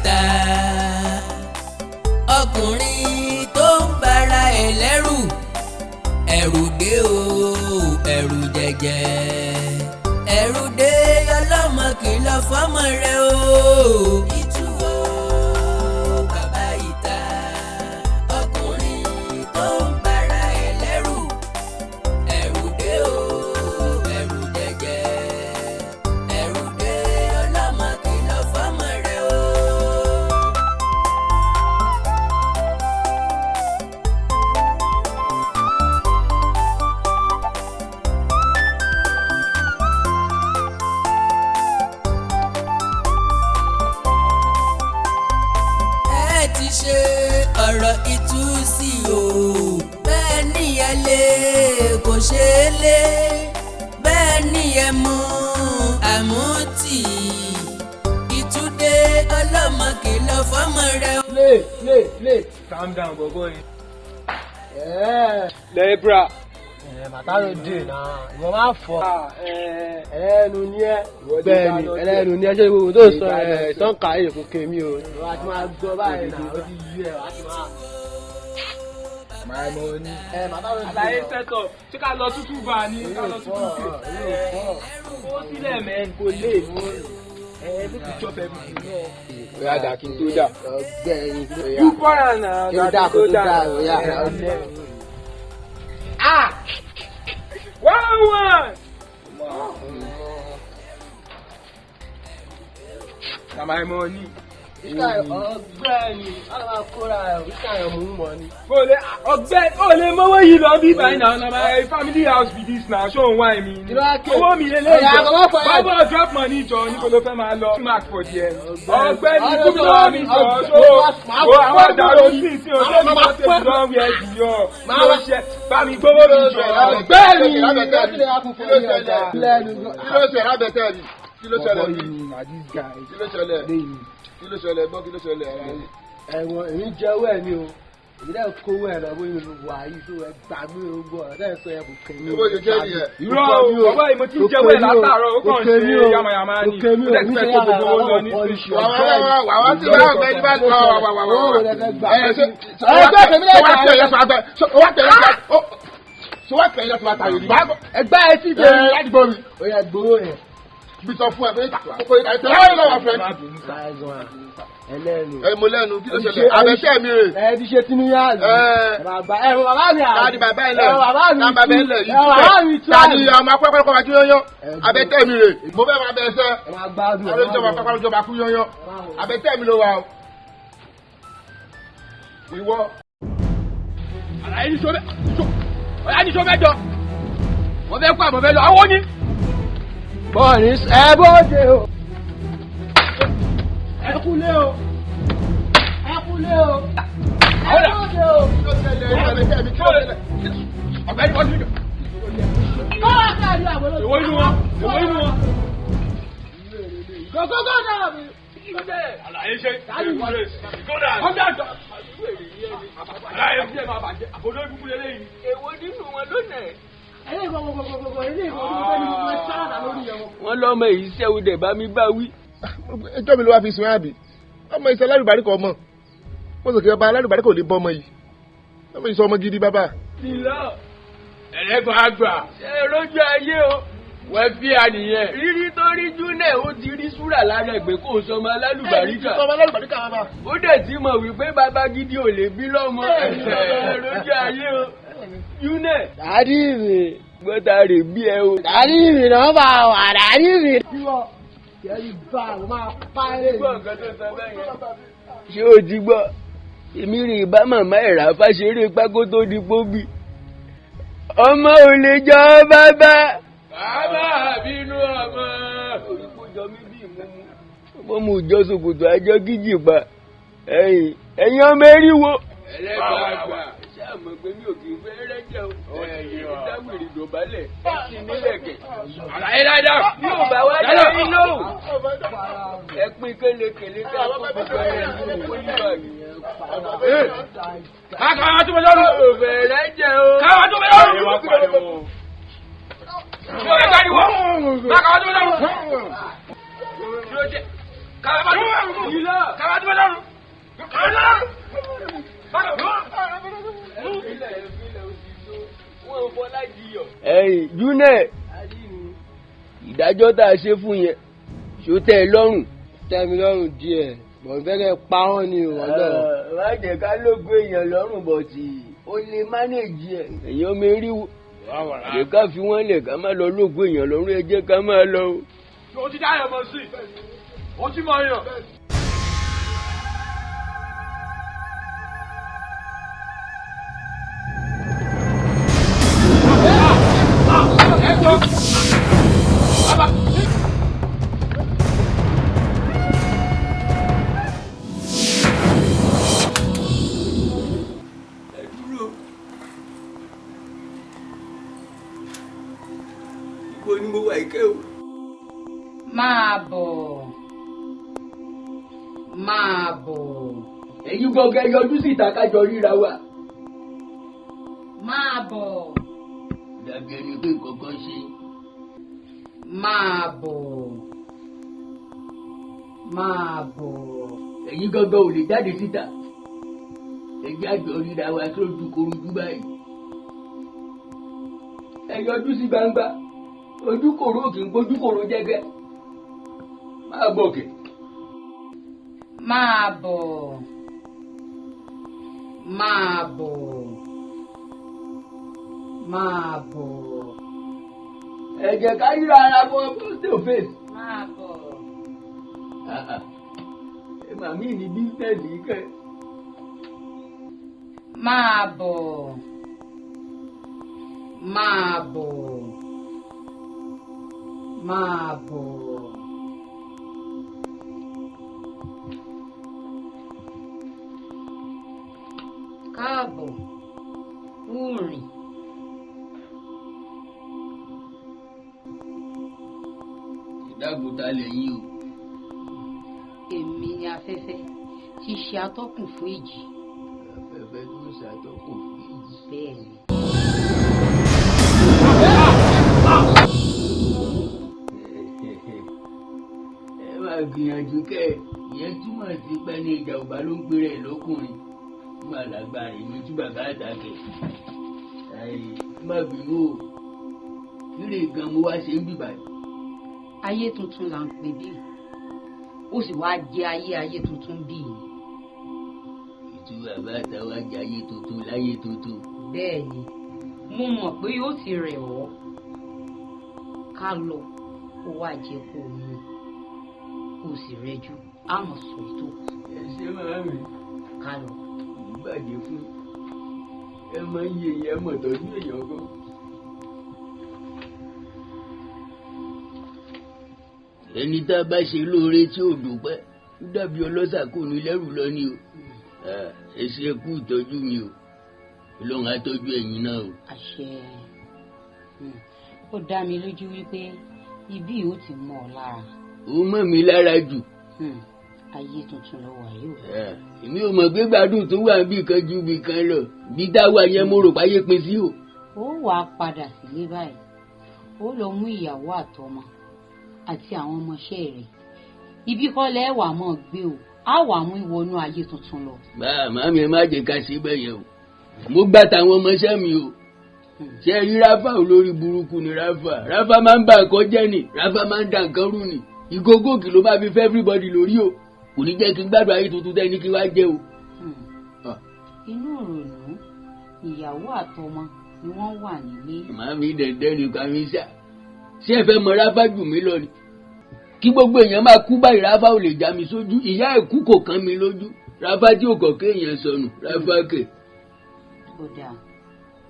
ìta ọkùnrin tó ń bara ẹ̀ lẹ́rù ẹ̀rù dé o ẹ̀rù jẹjẹ ẹ̀rù dé ọlọ́mọ kìlọ̀ fọ́mọ rẹ o. ìtú o bàbá ìta ọkùnrin tó ń bara ẹ̀ lẹ́rù ẹ̀rù dé o ẹ̀rù jẹjẹ ẹ̀rù dé ọlọ́mọ kìlọ̀ fọ́mọ rẹ o. ṣe ọ̀rọ̀ ìtúsí o bẹ́ẹ̀ ni ẹ lé kò ṣe é lé bẹ́ẹ̀ ni ẹ mú àmútì ìtúndé ọlọ́mọ kìlọ̀ fọ́mọ rẹ. play calm down bọ̀bọ̀ yìí. lẹ́bra. màtá ló dé náà ìwọ máa fọ. ẹlẹ́nu ní ẹ bẹ́ẹ̀ni ẹlẹ́nu ní ẹ ṣé gbogbo tó sọ ìtọ́ka èkó kèmí o wà á ti máa gbọ́ báyìí náà ó ti yí ẹ wà á ti máa. màá mọ ní. màtá ló dé. àlàyé sẹ́tọ̀ ṣé ká lọ tútù bá a ní ká lọ tútù bá a. ó sílẹ̀ mẹ́rin kò lè mú ló ti jọ bẹ̀rù sí náà. Oya dà kí n tó dà. Ọgbẹ́ni ló yà. Dúpọ̀rà náà dà kí n tó dà. Oya ọgbẹ́ni. One. Na my money. Ọgbẹ́ni alaba kóra ẹ̀ wíkà ẹ̀ mú mọ́ ni. Olè mọ́wọ́ yìí lọ bí báyìí náà na my family house be this na ṣó ń wá ẹ̀mí ni. Owó mi lélẹ̀ jọ. Bábọ̀ drop money jọ ní kò ló fẹ́ máa lọ. Mark for there. Ọgbẹ́ni kúkú lọ́wọ́ mi jọ. So àwọn àdàrò sí sí ọjọ́ mi máa tẹ̀sí lọ́wọ́ wí ẹ̀jì yọ. Ló ṣe bá mi gbówó mi jọ. Ọgbẹ́ni kí ló ṣẹlẹ̀ gbọ́ kí ló ṣẹlẹ̀ ẹ̀wọ̀n èmi jẹ́wọ́ ẹ̀ ni o èmi náà kówó ẹ̀ lọ́wọ́ yìí wà yìí tó ẹ gbàgbé ogbó ọ̀rọ̀ tẹ́ ẹ sọ yẹn kò kẹ́mi o. irọ́ o bàbá yìí mo ti jẹ́wọ́ ẹ̀ látàárọ̀ ó kàn ṣe yamayama ni ó lè fẹ́ kó gbogbo owó lọ ní oṣù. wà wá sí báwọn ọ̀gbẹ́ ní bá ti wà ẹgbẹ́ ẹ ti bẹ̀rẹ̀ láti gbọ́ mi. ó yẹ gbowó yẹn bí sọ fún ẹ pé kókó ìta ìtẹ́ láwọn ìlọ́wọ́ fẹ́. ẹlẹ́nu. mo lẹ́nu kí ló ṣẹlẹ̀ abẹ́tẹ́ mi rè. ẹ ti ṣe tinú yá ni. bàbá mi à. tani bàbá ilẹ̀. bàbá mi tu. bàbá ilẹ̀ yìí. bàbá mi tu. tani ọmọ akpẹ́kọ̀ọ́ kọ́ ma kí yányán. abẹ́tẹ́ mi rè. mo fẹ́ máa bẹ ẹsẹ̀. alójọba akpẹ́kọ̀ọ́ alójọba kú yányán. abẹ́tẹ́ mi ló wà o. ìwọ. àlàyé ní sọ́bẹ̀ jọ. mo fẹ́ kó àmọ́ fẹ́ lọ àwọn ní. bọ́ọ̀lì ẹ bóde o ẹ kúlé o ẹ bóde o. ọ̀gbẹ́ni wọ́n ti jọ. kọ́lá káàdì àwọn olóòtú. èwo inú wọn. gògógó náà mi. àlàyé ṣe ìkọ́dà. ọjà jọ. àlàyé ṣe máa bàjẹ́ àbọ̀dọ̀ ìbúkú lélẹ́yìn. èwo nínú wọn lónìí. wọ́n lọ́mọ èyí sẹ́wọ́ dẹ̀ bá mi bá wí. ẹjọ́ mi ló wá fi sùn àbí ọmọ ìṣẹ́ alárùbárí kan mọ̀ mo sọ kí ọba alárùbárí kò lè bọ́ ọmọ yìí ọmọ ìṣẹ́ ọmọ gidi bàbá. tìlọ ẹlẹgbọn àgbà ṣe lójú ayé o wọ́n fi àníyàn rírí tó rí júnẹ̀ ó ti rí súrà lára ẹgbẹ́ kó sọmọ alálùbáríkà ó dẹ̀ ti mọ̀ wípé bàbá gidi ò lè bí lọ́mọ ẹ̀ṣẹ̀ lójú ayé o. Júnẹ̀. Dàdí mi gbọ́dọ̀ rè bí ẹ o. Dàdí mi náà bá wà dàdí mi. Yẹ́nì bá a máa pa ẹ́ lé. Ṣé o ti gbọ́? Èmi rè bá màmá ẹ̀rá fáṣeré pákó tó di pógbì. Ọmọ ò lè jọ bàbá. Bàbá bínú ọmọ. Orí kò jọ mí bí ìmúmú. Mo mú ìjọ ṣòkòtò àjọ kíjì pa. Ẹ̀yin ọmọ eriwo. Ẹlẹ́gbàá àgbà. Àmọ́ pé mi ò kì í fẹ́ rẹ́jẹ̀ o. Ìdáwìrì dọ̀bálẹ̀ ẹ̀sìn nílẹ̀kẹ̀. Àlàyé dáadáa. Bí ò bá wá dé inú. Ẹ pín kélekèlé ká kó gbogbo ẹ̀rẹ́ ní kó yíba mi. Káwa tó bẹ lọ́rùn. Ò fẹ́ rẹ́jẹ̀ o. Káwa tó bẹ lọ́rùn. Ẹ wá pariwo. Ṣé o fẹ́ pariwo? Káwa tó bẹ lọ́rùn. Ṣé o jẹ? ẹ̀yin júnẹ̀ ìdájọ́ tá a ṣe fún yẹn ṣó tẹ́ ẹ lọ́rùn. tẹ́ mi lọ́rùn díẹ̀ bọ̀ fẹ́kẹ́ pa wọ́n ni ìwọ̀n náà. má jẹ́ ká ló gbé èèyàn lọ́rùn bọ̀ tí ó lè mánéèjì ẹ̀. èèyàn mi rí wo lè ká fi wọ́n lẹ̀ ká má lọ lóògbé èèyàn lọ́rùn ẹ jẹ́ ká má lọ. o ti dá yàn mọ̀ sí o ti mọ̀ yàn. Ibo ni mo wà ìkẹ́ o. Máa bọ̀. Máa bọ̀. ẹ̀yin gbọ̀ngàn yọjú síta kájọ ríra wa. Máa bọ̀. dàbí ẹni pé kankan ṣe. Máa bọ̀. Máa bọ̀. ẹ̀yin gangan ò lè jáde síta. ẹ̀jẹ̀ àjọ ríra wa sójú korojú báyìí. ẹ yọjú sí gbangba ojú kòró kì í gbójú kòró jẹ́gẹ́. máa bọ̀ kẹ̀. Máa bọ̀. Máa bọ̀. Máa bọ̀. ẹ jẹ́ ká ríra ara fún face to face. Máa bọ̀. ẹ màmí ní bísíǹsì yìí kẹ́. Máa bọ̀. Máa bọ̀. Máa bọ̀. Káàbọ̀. Wúrìn. ìdágùntà lẹ́yìn o. Èmi ni afẹ́fẹ́ tí ṣe atọ́kùn fún ìjì. afẹ́fẹ́ tó ń ṣàtọ́kùn fún ìjì. Bẹ́ẹ̀ ni. ẹ máa gbìyànjú kẹ́ ìyẹn túmọ̀ sí pé ní ìjà ọba ló ń pèrè ẹ̀ lọ́kùnrin fún àlágbára ìlú tí bàbá àtàkẹ́. ẹ má bínú o kílè gan mo wá ṣe ń bì báyìí. Ayé tuntun là ń pè bí. Ó sì wá jẹ ayé tuntun bí. ìtú bàbá àtàwọn ajá ayé tuntun láyé tuntun. Bẹ́ẹ̀ ni mo mọ̀ pé yóò ti rẹ̀ ọ́. Ká lọ kó wá jẹ kó o mu kó o sì rẹjú àmọ̀ sọ ètò. ẹ ṣe máa mi Ká lọ. ìbàjẹ́ fún ẹ máa ń yé èèyàn mọ̀ tọ́jú èèyàn gan. ẹni tá a bá ṣe lóore tí ò dúpẹ́ ó dàbí ọlọ́ṣà kò ní lẹ́rù lọ ni o. ẹ ṣe kú ìtọ́jú mi o Ọlọ́run á tọ́jú ẹ̀yin náà o. Àṣẹ. Ó dá mi lójú wípé ibí yóò ti mọ́ ọ lára. ó mọ̀ mí lára jù. Ayé tuntun lọ wà yóò. èmi ò mọ̀ pé gbádùn tó wà níbì kan ju ibì kan lọ bí táwa yẹn mo rò páyé pin sí o. Ó wàá padà sílé báyìí. Ó lọ mú ìyàwó àtọmọ àti àwọn ọmọọṣẹ́ rẹ̀. Ibi kọ́ lẹ́wà mọ́ gbé o. Á wà mú ìwọnú ayé tuntun lọ. màmí ẹ má jẹ́ ká ṣe bẹ́ẹ̀ yẹn o. mo gbà táwọn ọmọọṣẹ́ mi o. ṣe rí ráfà olórí burúkú ni ráfà máa ń bà nǹkan jẹ́ ni ráfà máa ń da nǹkan rú ni ìgógó kì ló máa fi fẹ́ everybody lórí o kò ní jẹ́ kí n gbádùn ayé tuntun tẹ́ ní kí n wá jẹ́ o. Inú ìrònú ìyàwó àtọmọ ni wọ́n wà nílé. màmí dẹ̀ndẹ́ ni kàmíṣà ṣé ẹ fẹ́ mọ ráfà jù mí lọ ni kí gbogbo èèyàn máa kú báyìí ráfà ò lè já mi sójú ìyá ẹ̀kú kò kàn mí lójú ráfà tí ò kọ̀ kéèyàn sọnù ráfà kẹ̀. Ó dáa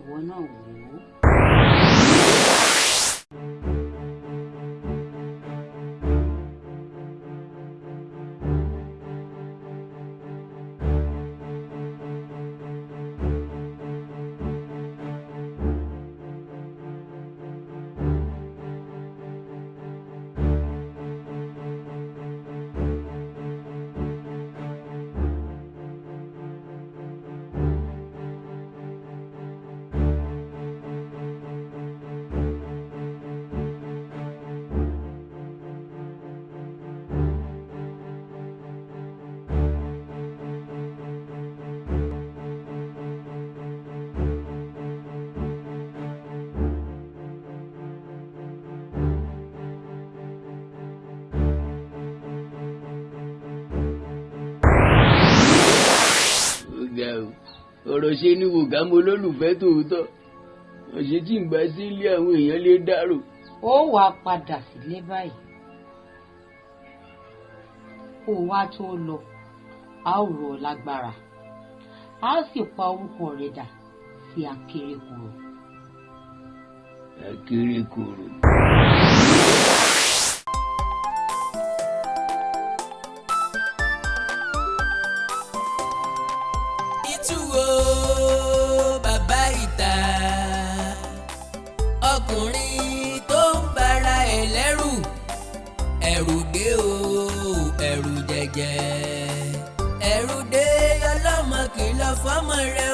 ìwọ náà wò ó. ọ̀rọ̀ ṣe ni wò ká mo lólùfẹ́ tòótọ́ ọ̀ṣẹ́ tí ń bá sí ilé àwọn èèyàn lè dárò. ó wàá padà sílé báyìí kó wá tó lọ a ó rọ̀ ọ́ lágbára a ó sì pa orúkọ rẹ̀ dà sí akérèkòrò. akérèkòrò. ìtúwò bàbá ìta ọkùnrin tó ń bara ẹ̀ lẹ́rù ẹ̀rù dé o ẹ̀rù jẹ̀jẹ̀ ẹ̀rù dé ọlọ́mọ kìlọ̀ fọ́mọ rẹ